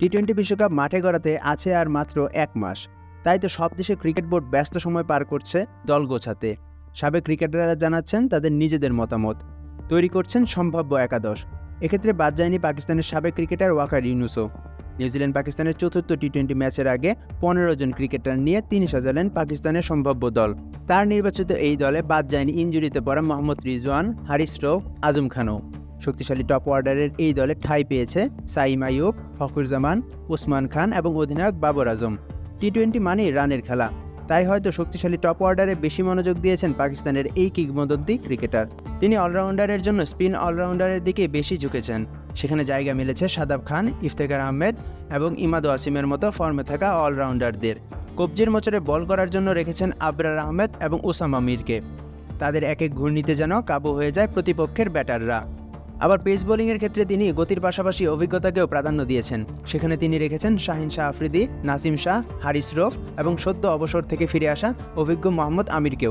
টি-20 বিশ্বকাপ মাঠে গড়াতে আছে আর মাত্র ১ মাস। তাই তো সব দেশের ক্রিকেট বোর্ড ব্যস্ত সময় পার করছে দল গোছাতে। সাবেক ক্রিকেটাররা জানাচ্ছেন তাদের নিজেদের মতামত, তৈরি করছেন সম্ভাব্য একাদশ। এক্ষেত্রে বাদ যায়নি পাকিস্তানের সাবেক ক্রিকেটার ওয়াকার ইউনুসও। নিউজিল্যান্ড পাকিস্তানের চতুর্থ টি-20 ম্যাচের আগে ১৫ জন ক্রিকেটার নিয়ে তিনি সাজালেন পাকিস্তানের সম্ভাব্য দল। তার নির্বাচিত এই দলে বাদ যায়নি ইনজুরিতে পড়া মোহাম্মদ রিজওয়ান, হারিস রৌফ, আজম খানও। শক্তিশালী টপ অর্ডারের এই দলে ঠাঁই পেয়েছে সাইম আইয়ুব, ফখরুজ্জামান, ওসমান খান এবং অধিনায়ক বাবর আজম। টি-20 মানেই রানের খেলা, তাই হয়তো শক্তিশালী টপ অর্ডারে বেশি মনোযোগ দিয়েছেন পাকিস্তানের এই কিংবদন্তি ক্রিকেটার। তিনি অলরাউন্ডারের জন্য স্পিন অলরাউন্ডারের দিকে বেশি ঝুঁকেছেন। সেখানে জায়গা মিলেছে শাদাব খান, ইফতেখার আহমেদ এবং ইমাদ ওয়াসিমের মতো ফর্মে থাকা অলরাউন্ডারদের। কবজির মোচড়ে বল করার জন্য রেখেছেন আবরার আহমেদ এবং ওসামা মিরকে। তাদের এক এক ঘূর্ণিতে যেন কাবু হয়ে যায় প্রতিপক্ষের ব্যাটাররা। আবার পেস বোলিংয়ের ক্ষেত্রে তিনি গতির পাশাপাশি অভিজ্ঞতাকেও প্রাধান্য দিয়েছেন। সেখানে তিনি রেখেছেন শাহিন শাহ আফ্রিদি, নাসিম শাহ, হারিস রৌফ এবং সদ্য অবসর থেকে ফিরে আসা অভিজ্ঞ মোহাম্মদ আমিরকেও।